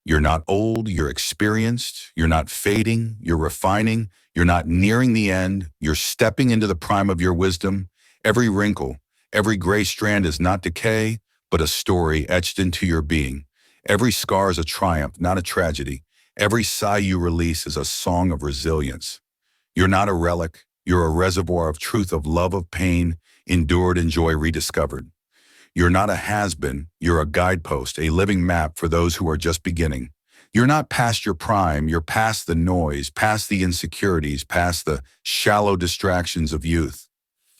You're not old, you're experienced, you're not fading, you're refining, you're not nearing the end, you're stepping into the prime of your wisdom. Every wrinkle, every gray strand is not decay, but a story etched into your being. Every scar is a triumph, not a tragedy. Every sigh you release is a song of resilience. You're not a relic, you're a reservoir of truth, of love, of pain, endured and joy rediscovered. You're not a has-been, you're a guidepost, a living map for those who are just beginning. You're not past your prime, you're past the noise, past the insecurities, past the shallow distractions of youth.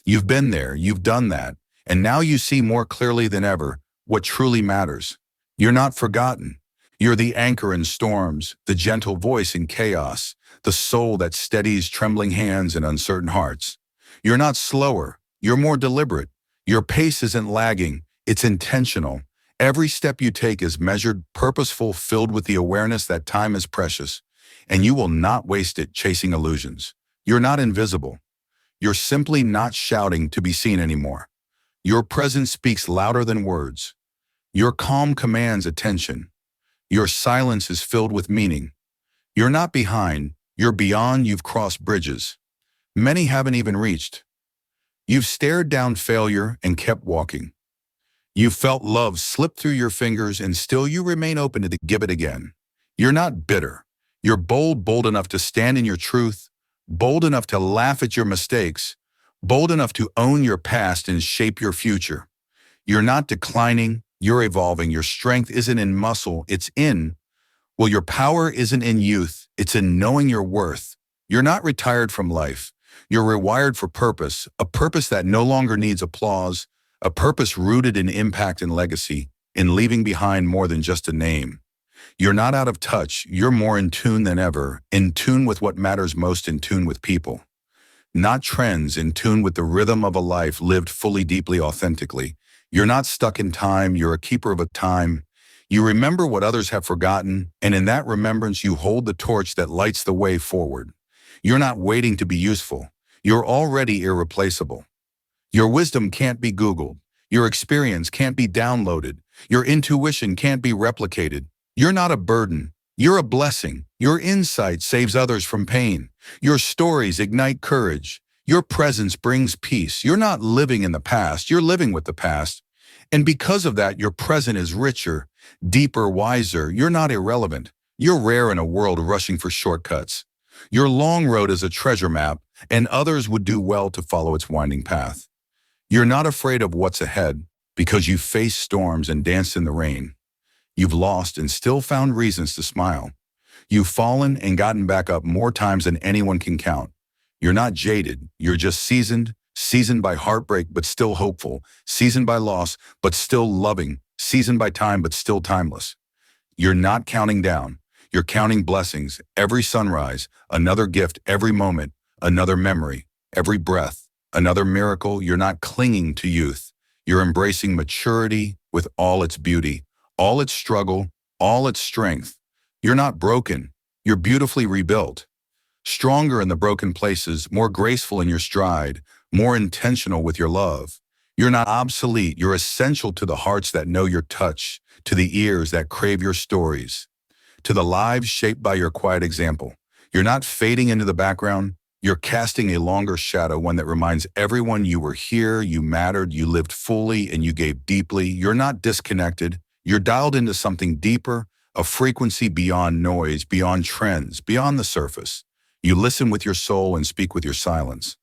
You've been there, you've done that, and now you see more clearly than ever what truly matters. You're not forgotten. You're the anchor in storms, the gentle voice in chaos, the soul that steadies trembling hands and uncertain hearts. You're not slower, you're more deliberate. Your pace isn't lagging, it's intentional. Every step you take is measured, purposeful, filled with the awareness that time is precious, and you will not waste it chasing illusions. You're not invisible. You're simply not shouting to be seen anymore. Your presence speaks louder than words. Your calm commands attention. Your silence is filled with meaning. You're not behind, you're beyond, you've crossed bridges many haven't even reached. You've stared down failure and kept walking. You felt love slip through your fingers and still you remain open to give it again. You're not bitter. You're bold enough to stand in your truth, bold enough to laugh at your mistakes, bold enough to own your past and shape your future. You're not declining, you're evolving. Your strength isn't in muscle, your power isn't in youth, it's in knowing your worth. You're not retired from life. You're rewired for purpose, a purpose that no longer needs applause, a purpose rooted in impact and legacy, in leaving behind more than just a name. You're not out of touch, you're more in tune than ever, in tune with what matters most, in tune with people. Not trends, in tune with the rhythm of a life lived fully, deeply, authentically. You're not stuck in time, you're a keeper of a time. You remember what others have forgotten, and in that remembrance you hold the torch that lights the way forward. You're not waiting to be useful. You're already irreplaceable. Your wisdom can't be Googled. Your experience can't be downloaded. Your intuition can't be replicated. You're not a burden. You're a blessing. Your insight saves others from pain. Your stories ignite courage. Your presence brings peace. You're not living in the past. You're living with the past. And because of that, your present is richer, deeper, wiser. You're not irrelevant. You're rare in a world rushing for shortcuts. Your long road is a treasure map, and others would do well to follow its winding path. You're not afraid of what's ahead because you've faced storms and danced in the rain. You've lost and still found reasons to smile. You've fallen and gotten back up more times than anyone can count. You're not jaded, you're just seasoned by heartbreak but still hopeful, seasoned by loss but still loving, seasoned by time but still timeless. You're not counting down, you're counting blessings, every sunrise, another gift, every moment, another memory, every breath, another miracle. You're not clinging to youth, you're embracing maturity with all its beauty, all its struggle, all its strength. You're not broken, you're beautifully rebuilt. Stronger in the broken places, more graceful in your stride, more intentional with your love. You're not obsolete, you're essential to the hearts that know your touch, to the ears that crave your stories, to the lives shaped by your quiet example. You're not fading into the background, you're casting a longer shadow, one that reminds everyone you were here, you mattered, you lived fully, and you gave deeply. You're not disconnected, you're dialed into something deeper, a frequency beyond noise, beyond trends, beyond the surface. You listen with your soul and speak with your silence.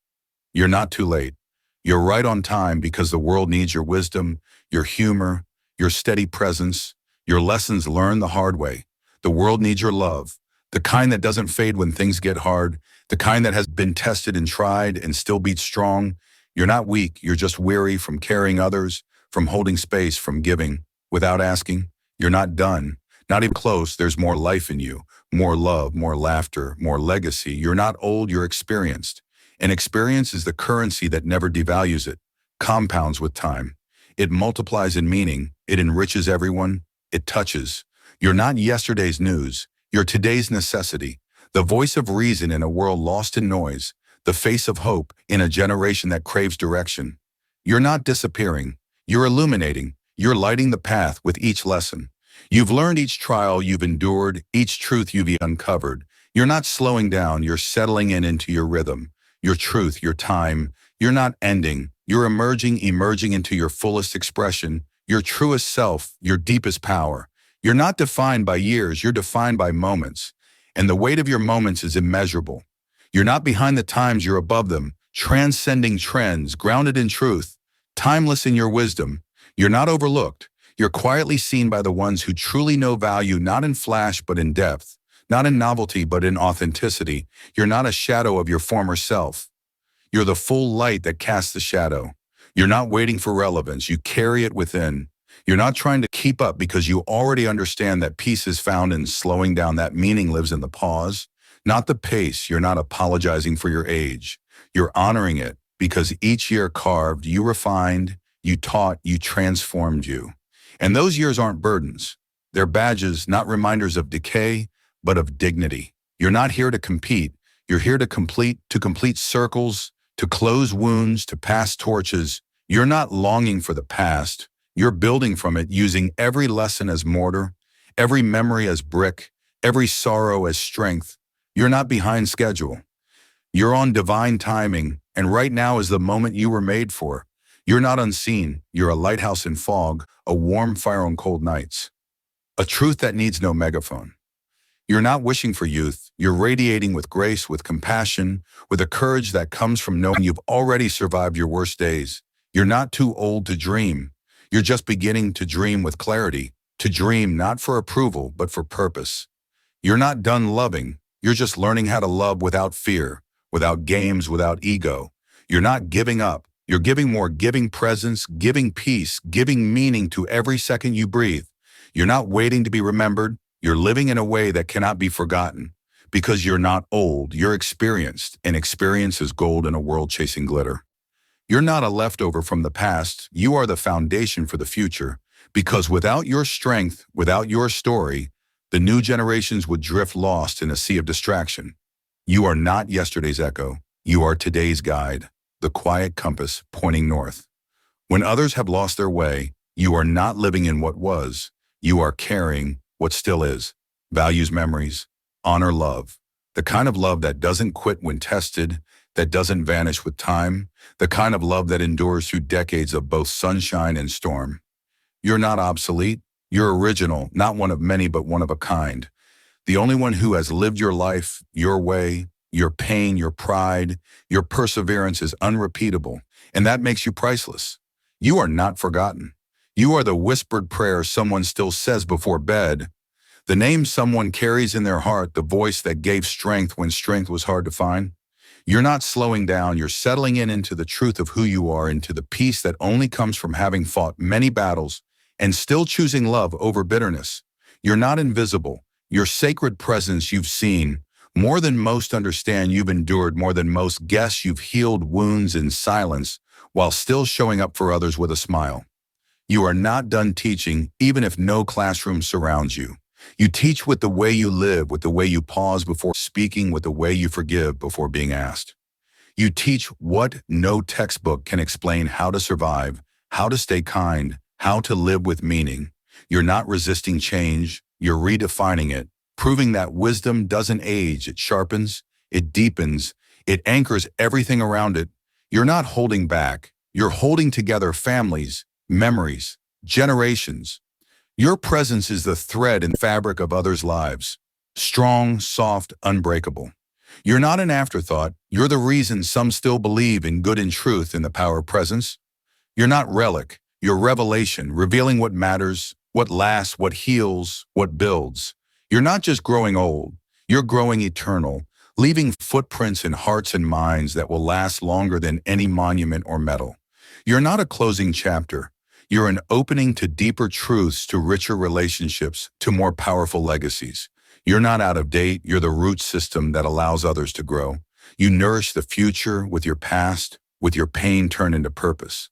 You're not too late. You're right on time because the world needs your wisdom, your humor, your steady presence, your lessons learned the hard way. The world needs your love, the kind that doesn't fade when things get hard, the kind that has been tested and tried and still beats strong. You're not weak, you're just weary from carrying others, from holding space, from giving without asking. You're not done, not even close. There's more life in you, more love, more laughter, more legacy. You're not old, you're experienced. And experience is the currency that never devalues. It compounds with time. It multiplies in meaning. It enriches everyone it touches. You're not yesterday's news. You're today's necessity. The voice of reason in a world lost in noise. The face of hope in a generation that craves direction. You're not disappearing. You're illuminating. You're lighting the path with each lesson. You've learned each trial you've endured, each truth you've uncovered. You're not slowing down, you're settling into your rhythm, your truth, your time. You're not ending, you're emerging into your fullest expression, your truest self, your deepest power. You're not defined by years, you're defined by moments. And the weight of your moments is immeasurable. You're not behind the times, you're above them, transcending trends, grounded in truth, timeless in your wisdom. You're not overlooked. You're quietly seen by the ones who truly know value, not in flash, but in depth, not in novelty, but in authenticity. You're not a shadow of your former self. You're the full light that casts the shadow. You're not waiting for relevance. You carry it within. You're not trying to keep up because you already understand that peace is found in slowing down, that meaning lives in the pause, not the pace. You're not apologizing for your age. You're honoring it because each year carved, you refined, you taught, you transformed you. And those years aren't burdens. They're badges, not reminders of decay, but of dignity. You're not here to compete. You're here to complete circles, to close wounds, to pass torches. You're not longing for the past. You're building from it, using every lesson as mortar, every memory as brick, every sorrow as strength. You're not behind schedule. You're on divine timing, and right now is the moment you were made for. You're not unseen. You're a lighthouse in fog, a warm fire on cold nights. A truth that needs no megaphone. You're not wishing for youth. You're radiating with grace, with compassion, with a courage that comes from knowing you've already survived your worst days. You're not too old to dream. You're just beginning to dream with clarity, to dream not for approval, but for purpose. You're not done loving. You're just learning how to love without fear, without games, without ego. You're not giving up. You're giving more, giving presence, giving peace, giving meaning to every second you breathe. You're not waiting to be remembered. You're living in a way that cannot be forgotten. Because you're not old, you're experienced, and experience is gold in a world chasing glitter. You're not a leftover from the past. You are the foundation for the future. Because without your strength, without your story, the new generations would drift lost in a sea of distraction. You are not yesterday's echo. You are today's guide, the quiet compass pointing north. When others have lost their way, you are not living in what was. You are carrying what still is. Values, memories, honor, love. The kind of love that doesn't quit when tested, that doesn't vanish with time, the kind of love that endures through decades of both sunshine and storm. You're not obsolete. You're original, not one of many, but one of a kind. The only one who has lived your life, your way, your pain, your pride, your perseverance is unrepeatable, and that makes you priceless. You are not forgotten. You are the whispered prayer someone still says before bed, the name someone carries in their heart, the voice that gave strength when strength was hard to find. You're not slowing down, you're settling into the truth of who you are, into the peace that only comes from having fought many battles and still choosing love over bitterness. You're not invisible. Your sacred presence you've seen, more than most understand you've endured, more than most guess you've healed wounds in silence while still showing up for others with a smile. You are not done teaching, even if no classroom surrounds you. You teach with the way you live, with the way you pause before speaking, with the way you forgive before being asked. You teach what no textbook can explain: how to survive, how to stay kind, how to live with meaning. You're not resisting change, you're redefining it, proving that wisdom doesn't age, it sharpens, it deepens, it anchors everything around it. You're not holding back, you're holding together families, memories, generations. Your presence is the thread and fabric of others' lives. Strong, soft, unbreakable. You're not an afterthought. You're the reason some still believe in good and truth, in the power of presence. You're not relic. You're revelation, revealing what matters, what lasts, what heals, what builds. You're not just growing old. You're growing eternal, leaving footprints in hearts and minds that will last longer than any monument or medal. You're not a closing chapter. You're an opening to deeper truths, to richer relationships, to more powerful legacies. You're not out of date. You're the root system that allows others to grow. You nourish the future with your past, with your pain turned into purpose.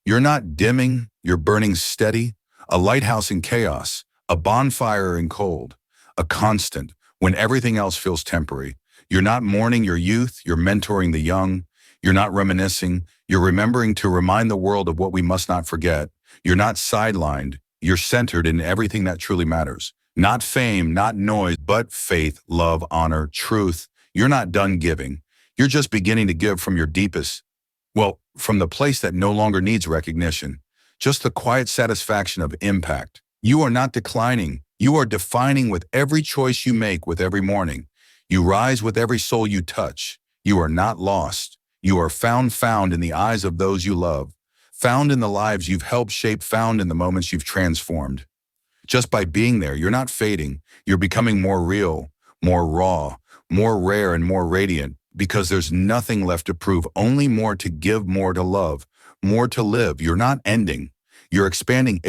You're not dimming. You're burning steady, a lighthouse in chaos, a bonfire in cold, a constant when everything else feels temporary. You're not mourning your youth. You're mentoring the young. You're not reminiscing. You're remembering to remind the world of what we must not forget. You're not sidelined. You're centered in everything that truly matters. Not fame, not noise, but faith, love, honor, truth. You're not done giving. You're just beginning to give from your deepest, well, from the place that no longer needs recognition. Just the quiet satisfaction of impact. You are not declining. You are defining with every choice you make with every morning. You rise with every soul you touch. You are not lost. You are found in the eyes of those you love, found in the lives you've helped shape, found in the moments you've transformed. Just by being there, you're not fading. You're becoming more real, more raw, more rare, and more radiant because there's nothing left to prove, only more to give, more to love, more to live. You're not ending. You're expanding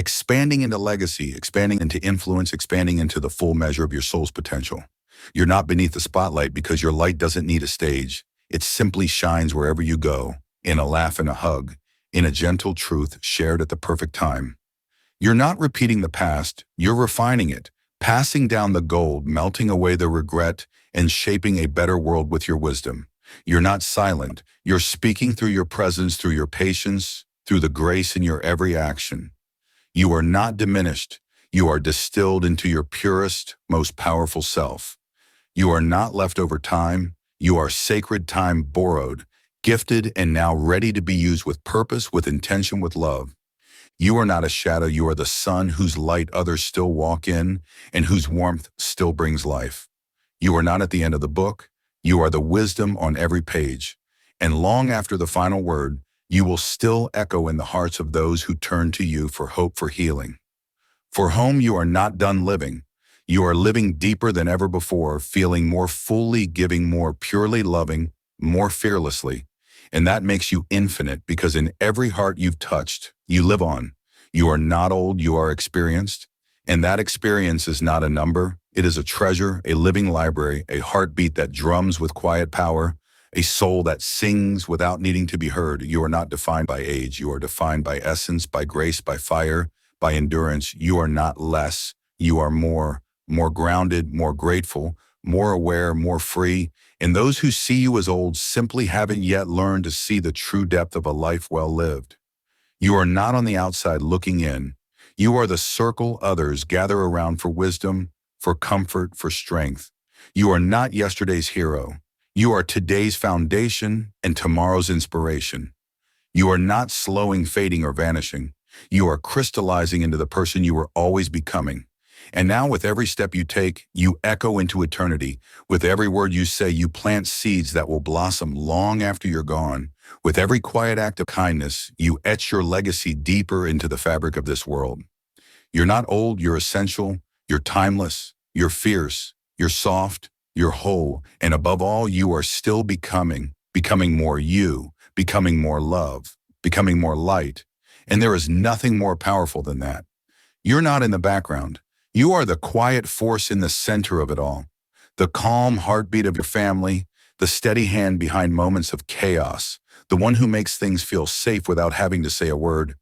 into legacy, expanding into influence, expanding into the full measure of your soul's potential. You're not beneath the spotlight because your light doesn't need a stage. It simply shines wherever you go, in a laugh and a hug, in a gentle truth shared at the perfect time. You're not repeating the past, you're refining it, passing down the gold, melting away the regret, and shaping a better world with your wisdom. You're not silent, you're speaking through your presence, through your patience, through the grace in your every action. You are not diminished, you are distilled into your purest, most powerful self. You are not leftover time, you are sacred time borrowed, gifted, and now ready to be used with purpose, with intention, with love. You are not a shadow, you are the sun whose light others still walk in and whose warmth still brings life. You are not at the end of the book, you are the wisdom on every page. And long after the final word, you will still echo in the hearts of those who turn to you for hope, for healing. For home, you are not done living. You are living deeper than ever before, feeling more fully, giving more, purely loving, more fearlessly. And that makes you infinite because in every heart you've touched, you live on. You are not old, you are experienced. And that experience is not a number. It is a treasure, a living library, a heartbeat that drums with quiet power, a soul that sings without needing to be heard. You are not defined by age. You are defined by essence, by grace, by fire, by endurance. You are not less. You are more grounded, more grateful, more aware, more free. And those who see you as old simply haven't yet learned to see the true depth of a life well lived. You are not on the outside looking in. You are the circle others gather around for wisdom, for comfort, for strength. You are not yesterday's hero. You are today's foundation and tomorrow's inspiration. You are not slowing, fading, or vanishing. You are crystallizing into the person you were always becoming. And now with every step you take, you echo into eternity. With every word you say, you plant seeds that will blossom long after you're gone. With every quiet act of kindness, you etch your legacy deeper into the fabric of this world. You're not old, you're essential, you're timeless, you're fierce, you're soft, you're whole, and above all, you are still becoming more you, becoming more love, becoming more light. And there is nothing more powerful than that. You're not in the background. You are the quiet force in the center of it all. The calm heartbeat of your family, the steady hand behind moments of chaos, the one who makes things feel safe without having to say a word.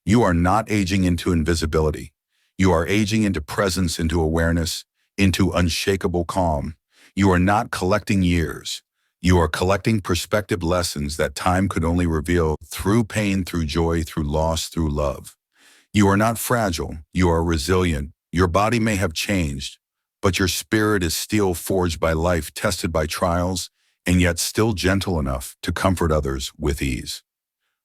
You are not aging into invisibility. You are aging into presence, into awareness, into unshakable calm. You are not collecting years. You are collecting perspective, lessons that time could only reveal through pain, through joy, through loss, through love. You are not fragile. You are resilient. Your body may have changed, but your spirit is still forged by life, tested by trials, and yet still gentle enough to comfort others with ease.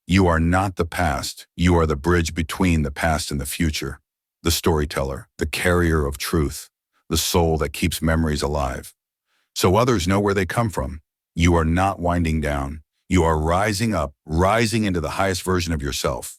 You are not the past. You are the bridge between the past and the future, the storyteller, the carrier of truth, the soul that keeps memories alive. So others know where they come from. You are not winding down. You are rising up, rising into the highest version of yourself.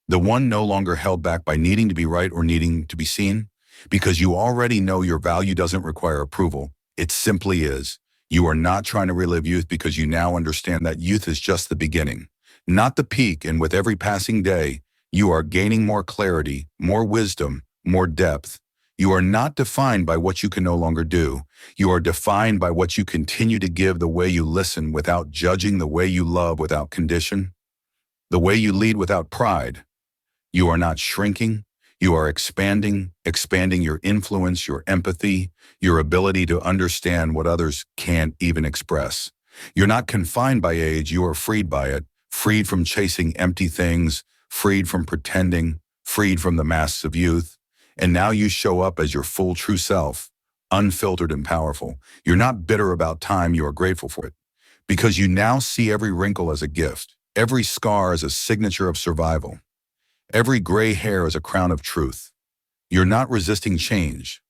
The one no longer held back by needing to be right or needing to be seen, because you already know your value doesn't require approval. It simply is. You are not trying to relive youth because you now understand that youth is just the beginning, not the peak, and with every passing day, you are gaining more clarity, more wisdom, more depth. You are not defined by what you can no longer do. You are defined by what you continue to give, the way you listen without judging, the way you love without condition, the way you lead without pride. You are not shrinking. You are expanding your influence, your empathy, your ability to understand what others can't even express. You're not confined by age. You are freed by it, freed from chasing empty things, freed from pretending, freed from the masks of youth, and now you show up as your full true self, unfiltered and powerful. You're not bitter about time, you are grateful for it. Because you now see every wrinkle as a gift, every scar as a signature of survival, every gray hair as a crown of truth. You're not resisting change.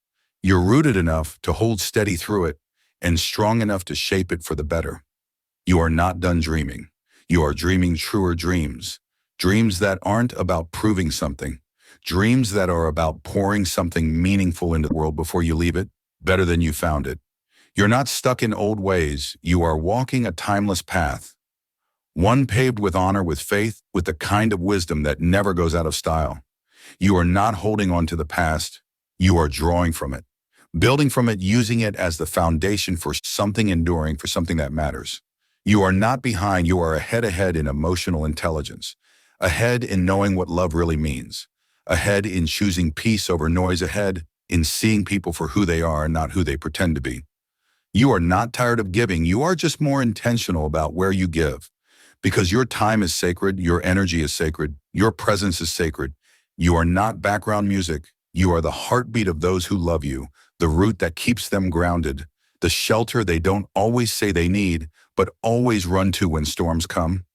You're rooted enough to hold steady through it and strong enough to shape it for the better. You are not done dreaming. You are dreaming truer dreams. Dreams that aren't about proving something. Dreams that are about pouring something meaningful into the world before you leave it, better than you found it. You're not stuck in old ways. You are walking a timeless path. One paved with honor, with faith, with the kind of wisdom that never goes out of style. You are not holding on to the past. You are drawing from it, building from it, using it as the foundation for something enduring, for something that matters. You are not behind. You are ahead in emotional intelligence, ahead in knowing what love really means, ahead in choosing peace over noise, ahead in seeing people for who they are and not who they pretend to be. You are not tired of giving. You are just more intentional about where you give. Because your time is sacred, your energy is sacred, your presence is sacred. You are not background music. You are the heartbeat of those who love you, the root that keeps them grounded, the shelter they don't always say they need, but always run to when storms come.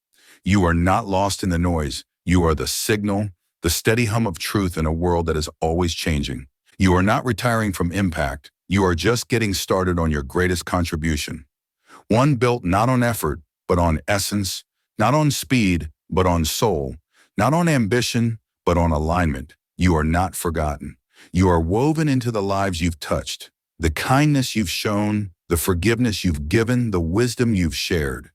You are not lost in the noise. You are the signal, the steady hum of truth in a world that is always changing. You are not retiring from impact. You are just getting started on your greatest contribution. One built not on effort, but on essence, not on speed, but on soul, not on ambition, but on alignment. You are not forgotten. You are woven into the lives you've touched, the kindness you've shown, the forgiveness you've given, the wisdom you've shared.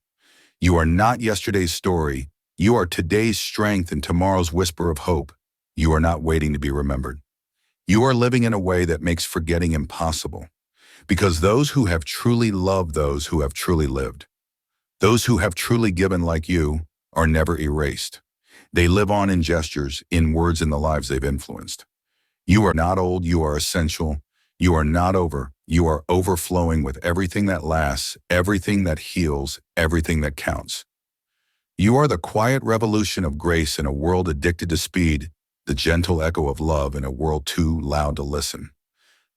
You are not yesterday's story. You are today's strength and tomorrow's whisper of hope. You are not waiting to be remembered. You are living in a way that makes forgetting impossible, because those who have truly loved those who have truly lived, those who have truly given like you, are never erased. They live on in gestures, in words, in the lives they've influenced. You are not old, you are essential. You are not over, you are overflowing with everything that lasts, everything that heals, everything that counts. You are the quiet revolution of grace in a world addicted to speed, the gentle echo of love in a world too loud to listen.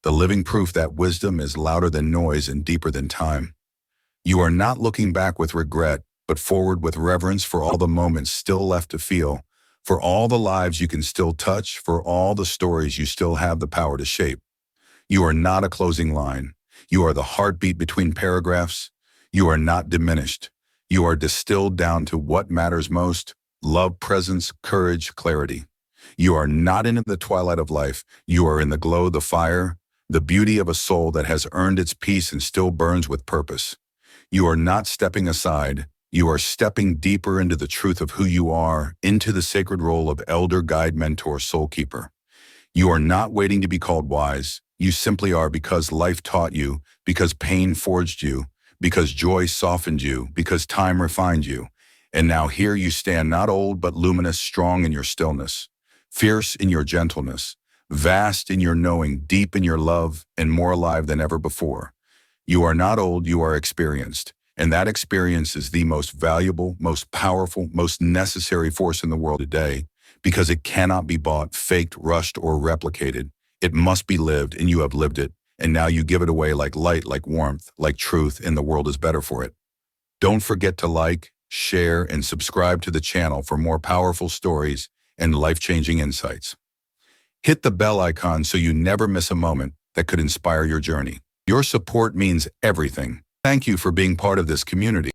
The living proof that wisdom is louder than noise and deeper than time. You are not looking back with regret, but forward with reverence for all the moments still left to feel, for all the lives you can still touch, for all the stories you still have the power to shape. You are not a closing line. You are the heartbeat between paragraphs. You are not diminished. You are distilled down to what matters most: love, presence, courage, clarity. You are not in the twilight of life. You are in the glow, the fire, the beauty of a soul that has earned its peace and still burns with purpose. You are not stepping aside. You are stepping deeper into the truth of who you are, into the sacred role of elder, guide, mentor, soul keeper. You are not waiting to be called wise. You simply are, because life taught you, because pain forged you, because joy softened you, because time refined you. And now here you stand, not old but luminous, strong in your stillness, fierce in your gentleness, vast in your knowing, deep in your love, and more alive than ever before. You are not old, you are experienced. And that experience is the most valuable, most powerful, most necessary force in the world today, because it cannot be bought, faked, rushed, or replicated. It must be lived, and you have lived it. And now you give it away like light, like warmth, like truth, and the world is better for it. Don't forget to like, share, and subscribe to the channel for more powerful stories and life-changing insights. Hit the bell icon so you never miss a moment that could inspire your journey. Your support means everything. Thank you for being part of this community.